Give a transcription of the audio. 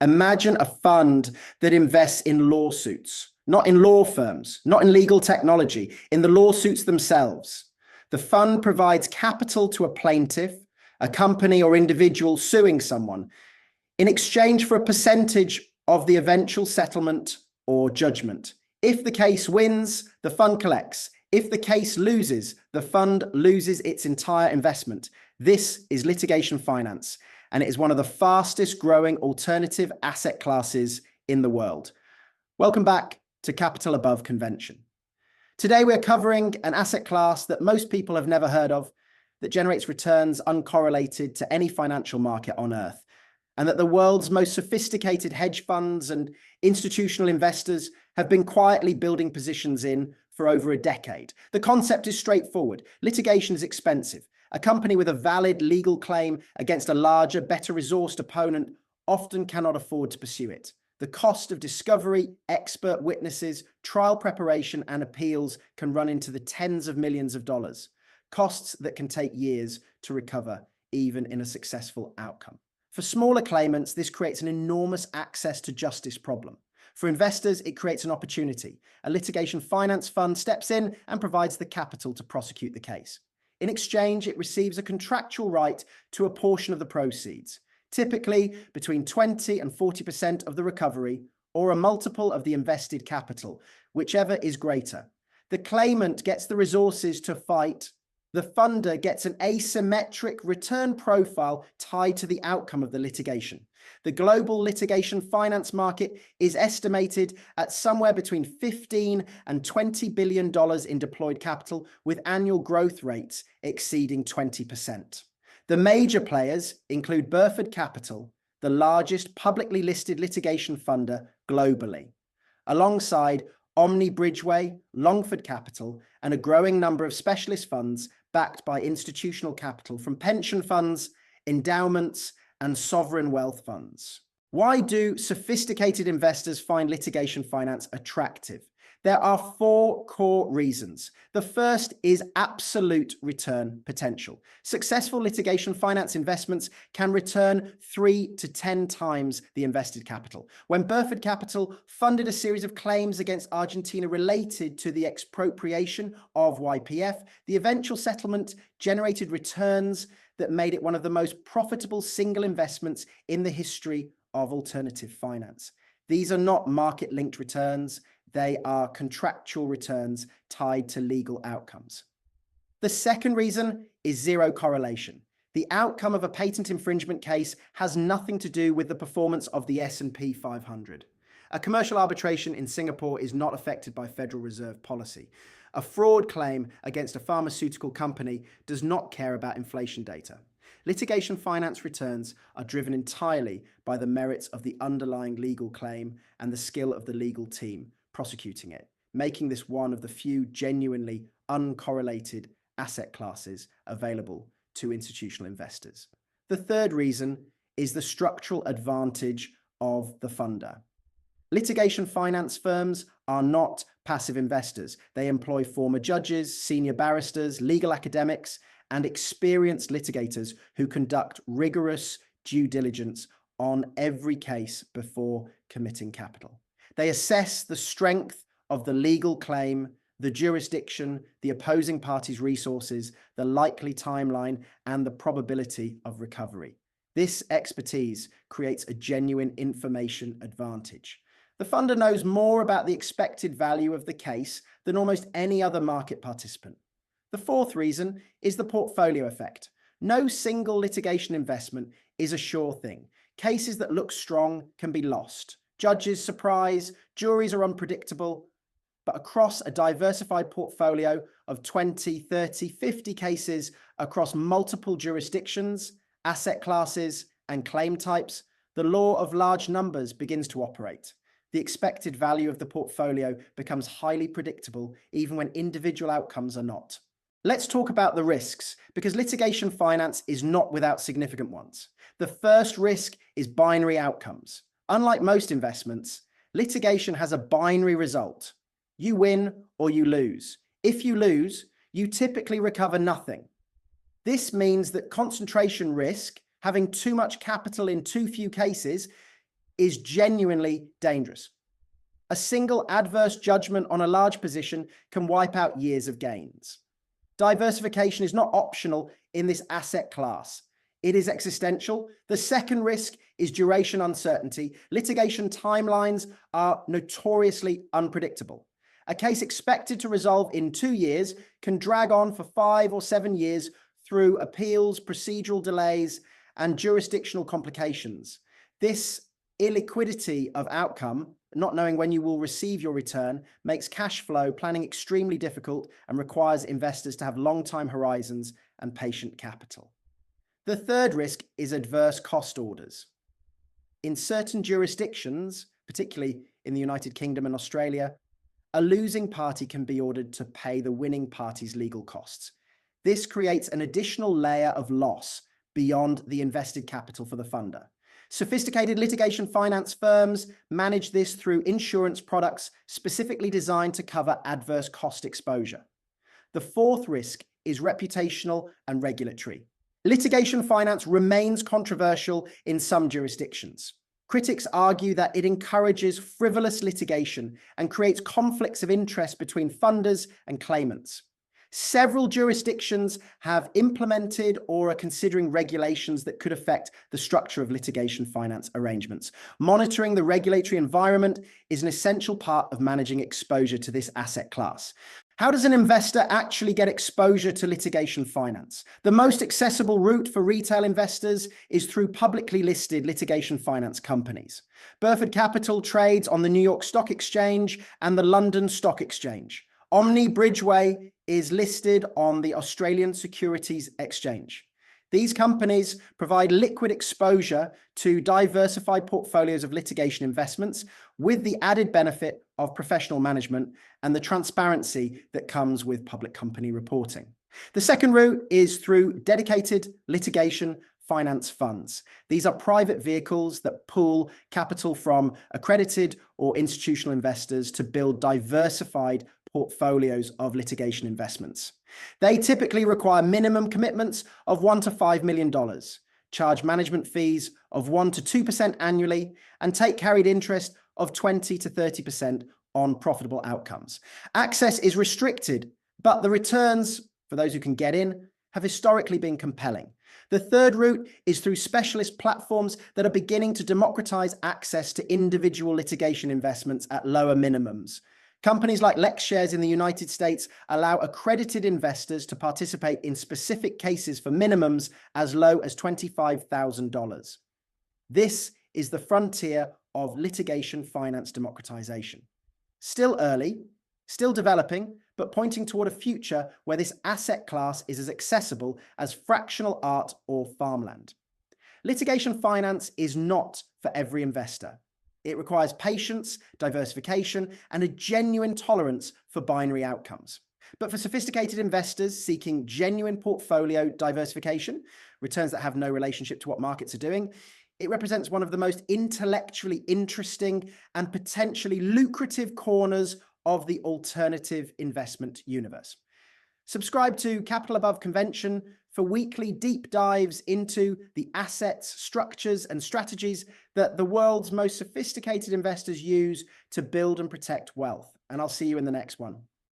Imagine a fund that invests in lawsuits, not in law firms, not in legal technology, in the lawsuits themselves. The fund provides capital to a plaintiff, a company or individual suing someone, in exchange for a percentage of the eventual settlement or judgment. If the case wins, the fund collects. If the case loses, the fund loses its entire investment. This is litigation finance, and it is one of the fastest growing alternative asset classes in the world. Welcome back to Capital Above Convention. Today we're covering an asset class that most people have never heard of, that generates returns uncorrelated to any financial market on earth, and that the world's most sophisticated hedge funds and institutional investors have been quietly building positions in for over a decade. The concept is straightforward. Litigation is expensive. A company with a valid legal claim against a larger, better resourced opponent often cannot afford to pursue it. The cost of discovery, expert witnesses, trial preparation, and appeals can run into the tens of millions of dollars, costs that can take years to recover, even in a successful outcome. For smaller claimants, this creates an enormous access to justice problem. For investors, it creates an opportunity. A litigation finance fund steps in and provides the capital to prosecute the case. In exchange, it receives a contractual right to a portion of the proceeds, typically between 20 and 40% of the recovery, or a multiple of the invested capital, whichever is greater. The claimant gets the resources to fight. The funder gets an asymmetric return profile tied to the outcome of the litigation. The global litigation finance market is estimated at somewhere between $15 and $20 billion in deployed capital, with annual growth rates exceeding 20%. The major players include Burford Capital, the largest publicly listed litigation funder globally, alongside Omni Bridgeway, Longford Capital, and a growing number of specialist funds backed by institutional capital from pension funds, endowments, and sovereign wealth funds. Why do sophisticated investors find litigation finance attractive? There are four core reasons. The first is absolute return potential. Successful litigation finance investments can return 3 to 10 times the invested capital. When Burford Capital funded a series of claims against Argentina related to the expropriation of YPF, the eventual settlement generated returns that made it one of the most profitable single investments in the history of alternative finance. These are not market-linked returns. They are contractual returns tied to legal outcomes. The second reason is zero correlation. The outcome of a patent infringement case has nothing to do with the performance of the S&P 500. A commercial arbitration in Singapore is not affected by Federal Reserve policy. A fraud claim against a pharmaceutical company does not care about inflation data. Litigation finance returns are driven entirely by the merits of the underlying legal claim and the skill of the legal team prosecuting it, making this one of the few genuinely uncorrelated asset classes available to institutional investors. The third reason is the structural advantage of the funder. Litigation finance firms are not passive investors. They employ former judges, senior barristers, legal academics, and experienced litigators who conduct rigorous due diligence on every case before committing capital. They assess the strength of the legal claim, the jurisdiction, the opposing party's resources, the likely timeline, and the probability of recovery. This expertise creates a genuine information advantage. The funder knows more about the expected value of the case than almost any other market participant. The fourth reason is the portfolio effect. No single litigation investment is a sure thing. Cases that look strong can be lost. Judges surprise, juries are unpredictable, but across a diversified portfolio of 20, 30, 50 cases across multiple jurisdictions, asset classes, and claim types, the law of large numbers begins to operate. The expected value of the portfolio becomes highly predictable, even when individual outcomes are not. Let's talk about the risks, because litigation finance is not without significant ones. The first risk is binary outcomes. Unlike most investments, litigation has a binary result. You win or you lose. If you lose, you typically recover nothing. This means that concentration risk, having too much capital in too few cases, is genuinely dangerous. A single adverse judgment on a large position can wipe out years of gains. Diversification is not optional in this asset class. It is existential. The second risk is duration uncertainty. Litigation timelines are notoriously unpredictable. A case expected to resolve in 2 years can drag on for 5 or 7 years through appeals, procedural delays, and jurisdictional complications. This illiquidity of outcome, not knowing when you will receive your return, makes cash flow planning extremely difficult and requires investors to have long time horizons and patient capital. The third risk is adverse cost orders. In certain jurisdictions, particularly in the United Kingdom and Australia, a losing party can be ordered to pay the winning party's legal costs. This creates an additional layer of loss beyond the invested capital for the funder. Sophisticated litigation finance firms manage this through insurance products specifically designed to cover adverse cost exposure. The fourth risk is reputational and regulatory. Litigation finance remains controversial in some jurisdictions. Critics argue that it encourages frivolous litigation and creates conflicts of interest between funders and claimants. Several jurisdictions have implemented or are considering regulations that could affect the structure of litigation finance arrangements. Monitoring the regulatory environment is an essential part of managing exposure to this asset class. How does an investor actually get exposure to litigation finance? The most accessible route for retail investors is through publicly listed litigation finance companies. Burford Capital trades on the New York Stock Exchange and the London Stock Exchange. Omni Bridgeway is listed on the Australian Securities Exchange. These companies provide liquid exposure to diversified portfolios of litigation investments with the added benefit of professional management and the transparency that comes with public company reporting. The second route is through dedicated litigation finance funds. These are private vehicles that pool capital from accredited or institutional investors to build diversified portfolios of litigation investments. They typically require minimum commitments of $1 to $5 million, charge management fees of 1% to 2% annually, and take carried interest of 20 to 30% on profitable outcomes. Access is restricted, but the returns, for those who can get in, have historically been compelling. The third route is through specialist platforms that are beginning to democratize access to individual litigation investments at lower minimums. Companies like LexShares in the United States allow accredited investors to participate in specific cases for minimums as low as $25,000. This is the frontier of litigation finance democratization. Still early, still developing, but pointing toward a future where this asset class is as accessible as fractional art or farmland. Litigation finance is not for every investor. It requires patience, diversification, and a genuine tolerance for binary outcomes. But for sophisticated investors seeking genuine portfolio diversification, returns that have no relationship to what markets are doing, it represents one of the most intellectually interesting and potentially lucrative corners of the alternative investment universe. Subscribe to Capital Above Convention for weekly deep dives into the assets, structures, and strategies that the world's most sophisticated investors use to build and protect wealth. And I'll see you in the next one.